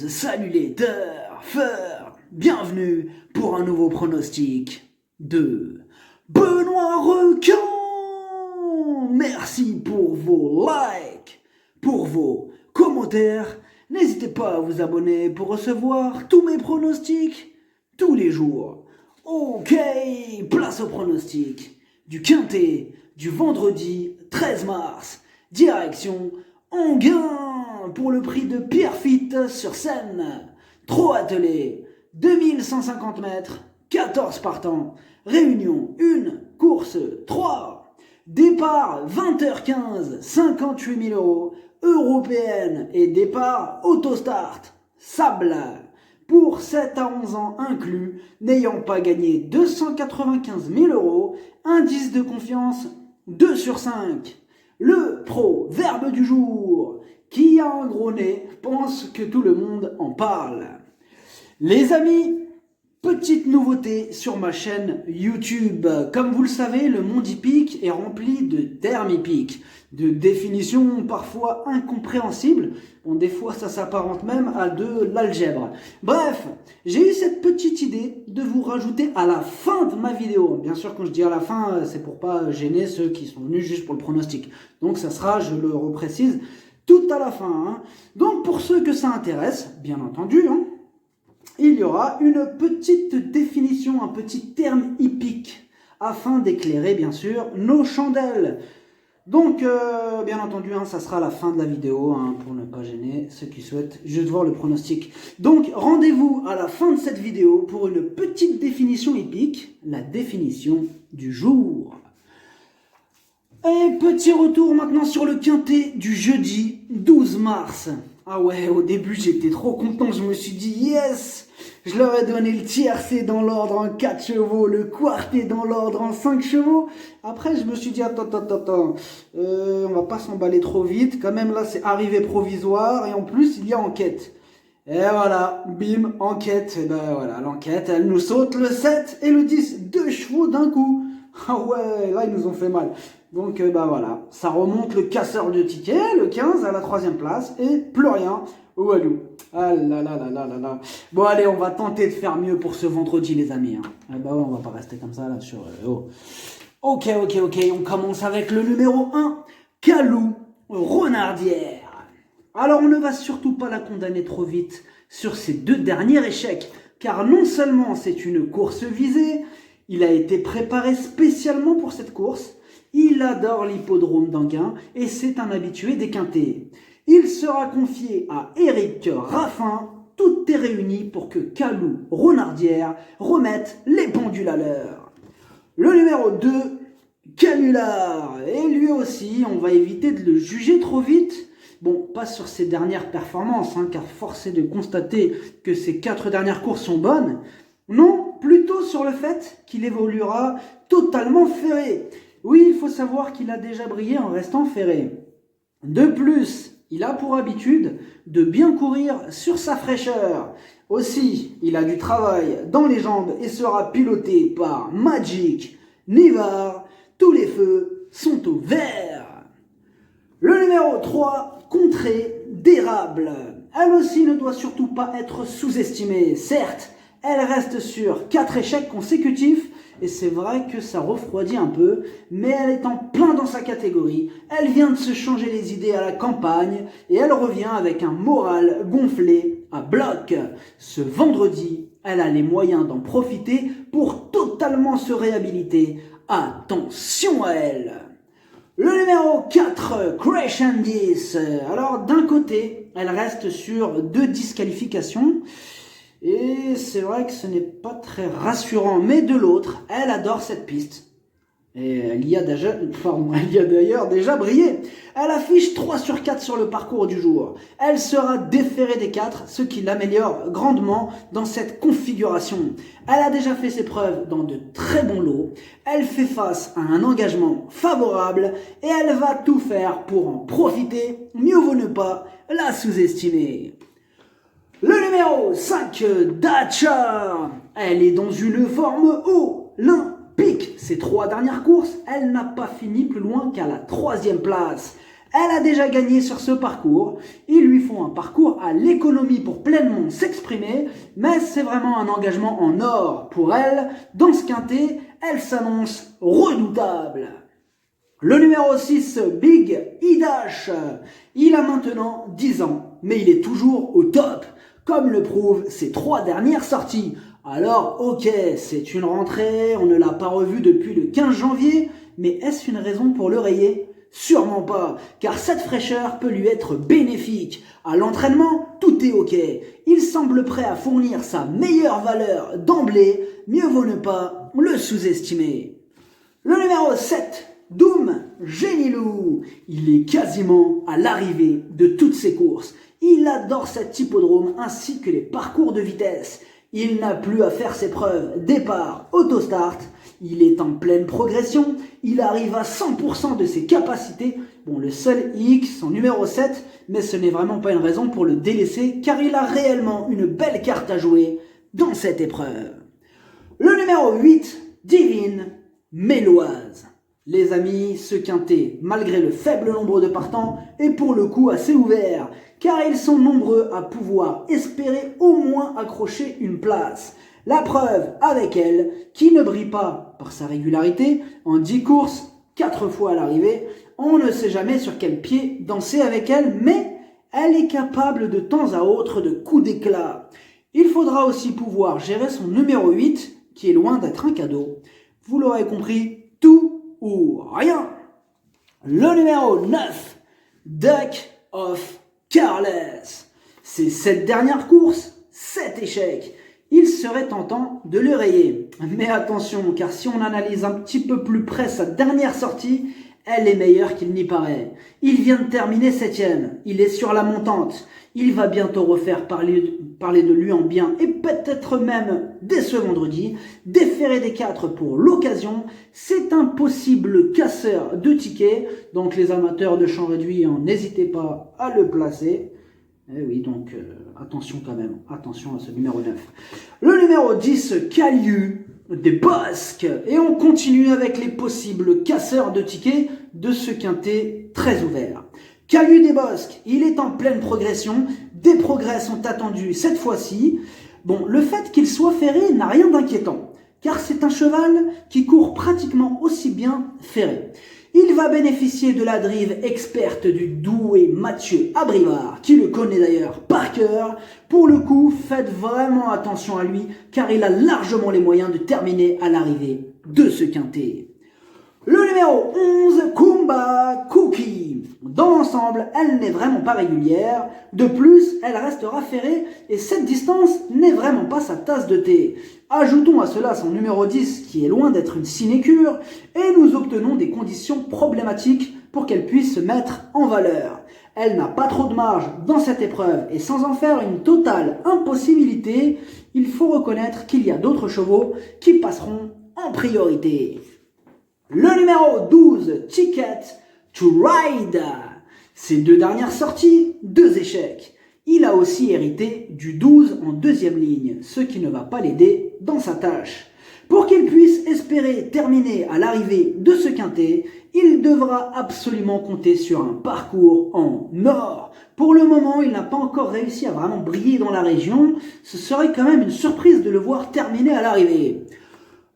salut les turfeurs, bienvenue pour un nouveau pronostic de Benoît Requin. Merci pour vos likes, pour vos commentaires. N'hésitez pas à vous abonner pour recevoir tous mes pronostics tous les jours. Ok, place au pronostic du quintet du vendredi 13 mars. Direction Enghien pour le prix de Pierrefitte sur Seine. Trot attelé, 2150 mètres, 14 partants. Réunion 1, course 3. Départ 20h15, 58 000 euros. Européenne et départ autostart. Sable. Pour 7 à 11 ans inclus, n'ayant pas gagné 295 000 euros. Indice de confiance 2 sur 5. Le proverbe du jour, qui a un gros nez pense que tout le monde en parle. Les amis, petite nouveauté sur ma chaîne YouTube. Comme vous le savez, le monde hippique est rempli de termes hippiques, de définitions parfois incompréhensibles. Bon, des fois, ça s'apparente même à de l'algèbre. Bref, j'ai eu cette petite idée de vous rajouter à la fin de ma vidéo. Bien sûr, quand je dis à la fin, c'est pour pas gêner ceux qui sont venus juste pour le pronostic. Donc, ça sera, je le reprécise, tout à la fin. Donc, pour ceux que ça intéresse, bien entendu, il y aura une petite définition, un petit terme hippique, afin d'éclairer, bien sûr, nos chandelles. Donc, bien entendu, ça sera à la fin de la vidéo, pour ne pas gêner ceux qui souhaitent juste voir le pronostic. Donc, rendez-vous à la fin de cette vidéo pour une petite définition hippique, la définition du jour. Et petit retour maintenant sur le quintet du jeudi 12 mars. Ah ouais, au début j'étais trop content, je me suis dit yes, je leur ai donné le tiercé dans l'ordre en 4 chevaux, le quartet dans l'ordre en 5 chevaux. Après je me suis dit attends, on va pas s'emballer trop vite, quand même là c'est arrivé provisoire et en plus il y a enquête. Et voilà, bim, enquête, et ben voilà, l'enquête elle nous saute le 7 et le 10, 2 chevaux d'un coup. Ah ouais, là ils nous ont fait mal. Donc voilà, ça remonte le casseur de tickets, le 15 à la 3e place, et plus rien, Walou. Ah là là là là là là. Bon allez, on va tenter de faire mieux pour ce vendredi les amis. Ah bah ouais, on va pas rester comme ça là sur... Ok, on commence avec le numéro 1, Calou Renardière. Alors on ne va surtout pas la condamner trop vite sur ses 2 derniers échecs, car non seulement c'est une course visée, il a été préparé spécialement pour cette course. Il adore l'hippodrome d'Enghien et c'est un habitué des quintets. Il sera confié à Éric Raffin. Tout est réuni pour que Calou Renardière remette les pendules à l'heure. Le numéro 2, Canular. Et lui aussi, on va éviter de le juger trop vite. Bon, pas sur ses dernières performances, car force est de constater que ses 4 dernières courses sont bonnes. Non, plutôt sur le fait qu'il évoluera totalement ferré. Oui, il faut savoir qu'il a déjà brillé en restant ferré. De plus, il a pour habitude de bien courir sur sa fraîcheur. Aussi, il a du travail dans les jambes et sera piloté par Magic Nivard. Tous les feux sont au vert. Le numéro 3, Contrée d'érable. Elle aussi ne doit surtout pas être sous-estimée. Certes, elle reste sur 4 échecs consécutifs. Et c'est vrai que ça refroidit un peu, mais elle est en plein dans sa catégorie. Elle vient de se changer les idées à la campagne et elle revient avec un moral gonflé à bloc. Ce vendredi, elle a les moyens d'en profiter pour totalement se réhabiliter. Attention à elle. Le numéro 4, Crescendis. Alors d'un côté, elle reste sur 2 disqualifications. Et c'est vrai que ce n'est pas très rassurant. Mais de l'autre, elle adore cette piste. Et elle y a d'ailleurs déjà brillé. Elle affiche 3 sur 4 sur le parcours du jour. Elle sera déférée des 4, ce qui l'améliore grandement dans cette configuration. Elle a déjà fait ses preuves dans de très bons lots. Elle fait face à un engagement favorable et elle va tout faire pour en profiter. Mieux vaut ne pas la sous-estimer. Le numéro 5, Dacha. Elle est dans une forme olympique. Ses 3 dernières courses, elle n'a pas fini plus loin qu'à la 3e place. Elle a déjà gagné sur ce parcours. Ils lui font un parcours à l'économie pour pleinement s'exprimer, mais c'est vraiment un engagement en or pour elle. Dans ce quintet, elle s'annonce redoutable. Le numéro 6, Big Idash, il a maintenant 10 ans, mais il est toujours au top, comme le prouvent ses 3 dernières sorties. Alors, ok, c'est une rentrée, on ne l'a pas revu depuis le 15 janvier, mais est-ce une raison pour le rayer ? Sûrement pas, car cette fraîcheur peut lui être bénéfique. À l'entraînement, tout est ok. Il semble prêt à fournir sa meilleure valeur d'emblée, mieux vaut ne pas le sous-estimer. Le numéro 7, Doom Genilou, il est quasiment à l'arrivée de toutes ses courses. Il adore cet hippodrome ainsi que les parcours de vitesse. Il n'a plus à faire ses preuves. Départ, autostart, il est en pleine progression. Il arrive à 100% de ses capacités. Bon, le seul X, son numéro 7, mais ce n'est vraiment pas une raison pour le délaisser car il a réellement une belle carte à jouer dans cette épreuve. Le numéro 8, Divine Méloise. Les amis, ce quintet, malgré le faible nombre de partants, est pour le coup assez ouvert, car ils sont nombreux à pouvoir espérer au moins accrocher une place. La preuve avec elle, qui ne brille pas par sa régularité, en 10 courses, 4 fois à l'arrivée, on ne sait jamais sur quel pied danser avec elle, mais elle est capable de temps à autre de coups d'éclat. Il faudra aussi pouvoir gérer son numéro 8, qui est loin d'être un cadeau. Vous l'aurez compris, tout ou rien. Le numéro 9, Duck of Carless. C'est cette dernière course, 7 échecs. Il serait tentant de le rayer. Mais attention, car si on analyse un petit peu plus près sa dernière sortie, elle est meilleure qu'il n'y paraît. Il vient de terminer 7e. Il est sur la montante. Il va bientôt refaire parler de lui en bien et peut-être même dès ce vendredi. Déféré des 4 pour l'occasion. C'est un possible casseur de tickets. Donc les amateurs de champ réduit, n'hésitez pas à le placer. Eh oui, donc attention quand même. Attention à ce numéro 9. Le numéro 10, Caliu des Bosques. Et on continue avec les possibles casseurs de tickets de ce quintet très ouvert. Caliu des Bosques, il est en pleine progression. Des progrès sont attendus cette fois-ci. Bon, le fait qu'il soit ferré n'a rien d'inquiétant, car c'est un cheval qui court pratiquement aussi bien ferré. Il va bénéficier de la drive experte du doué Mathieu Abrivard, qui le connaît d'ailleurs par cœur. Pour le coup, faites vraiment attention à lui, car il a largement les moyens de terminer à l'arrivée de ce quintet. Le numéro 11, Kumba Cookie. Dans l'ensemble, elle n'est vraiment pas régulière. De plus, elle restera ferrée et cette distance n'est vraiment pas sa tasse de thé. Ajoutons à cela son numéro 10 qui est loin d'être une sinécure et nous obtenons des conditions problématiques pour qu'elle puisse se mettre en valeur. Elle n'a pas trop de marge dans cette épreuve et sans en faire une totale impossibilité, il faut reconnaître qu'il y a d'autres chevaux qui passeront en priorité. Le numéro 12, Ticket to Ride. Ses 2 dernières sorties, 2 échecs. Il a aussi hérité du 12 en 2e ligne, ce qui ne va pas l'aider dans sa tâche. Pour qu'il puisse espérer terminer à l'arrivée de ce quintet, il devra absolument compter sur un parcours en or. Pour le moment, il n'a pas encore réussi à vraiment briller dans la région. Ce serait quand même une surprise de le voir terminer à l'arrivée.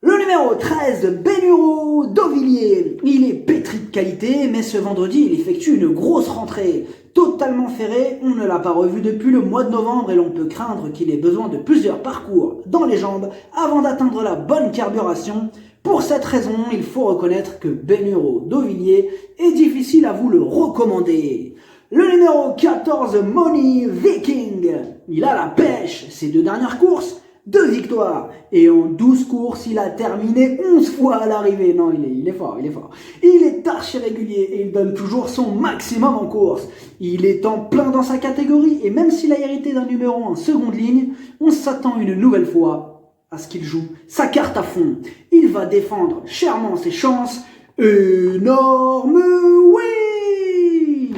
Le numéro 13, Benuro d'Auvilliers. Il est pétri de qualité, mais ce vendredi, il effectue une grosse rentrée. Totalement ferré, on ne l'a pas revu depuis le mois de novembre et l'on peut craindre qu'il ait besoin de plusieurs parcours dans les jambes avant d'atteindre la bonne carburation. Pour cette raison, il faut reconnaître que Benuro d'Auvilliers est difficile à vous le recommander. Le numéro 14, Money Viking. Il a la pêche. Ses 2 dernières courses, 2 victoires. Et en 12 courses, il a terminé 11 fois à l'arrivée. Non, il est fort, il est fort. Il est archi régulier et il donne toujours son maximum en course. Il est en plein dans sa catégorie et même s'il a hérité d'un numéro en seconde ligne, on s'attend une nouvelle fois à ce qu'il joue sa carte à fond. Il va défendre chèrement ses chances. Énorme oui!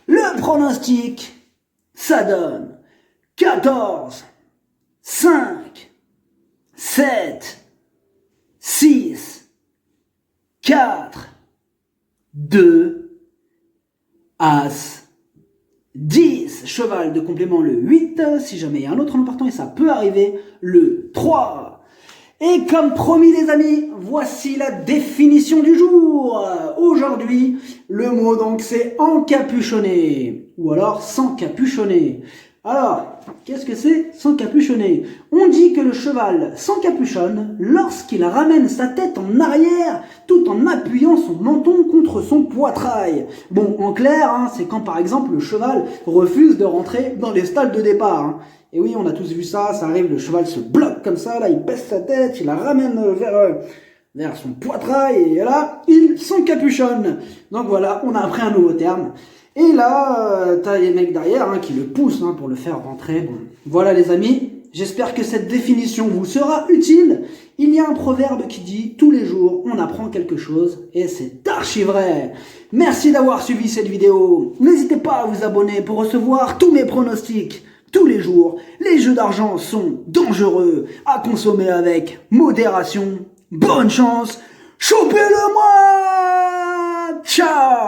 Le pronostic, ça donne 14, 5, 7, 6, 4, 2, As, 10, cheval de complément le 8, si jamais il y a un autre nom partant, et ça peut arriver, le 3. Et comme promis les amis, voici la définition du jour. Aujourd'hui, le mot donc c'est encapuchonné, ou alors s'encapuchonner. Alors, qu'est-ce que c'est s'encapuchonner? On dit que le cheval s'encapuchonne lorsqu'il ramène sa tête en arrière tout en appuyant son menton contre son poitrail. Bon, en clair, c'est quand par exemple le cheval refuse de rentrer dans les stalles de départ. Et oui, on a tous vu ça, ça arrive, le cheval se bloque comme ça, là il baisse sa tête, il la ramène vers son poitrail, et là, il s'encapuchonne. Donc voilà, on a appris un nouveau terme. Et là, t'as les mecs derrière qui le poussent pour le faire rentrer. Bon, voilà les amis, j'espère que cette définition vous sera utile. Il y a un proverbe qui dit « Tous les jours, on apprend quelque chose » et c'est archi vrai. Merci d'avoir suivi cette vidéo. N'hésitez pas à vous abonner pour recevoir tous mes pronostics. Tous les jours, les jeux d'argent sont dangereux, à consommer avec modération. Bonne chance, chopez-le moi! Ciao!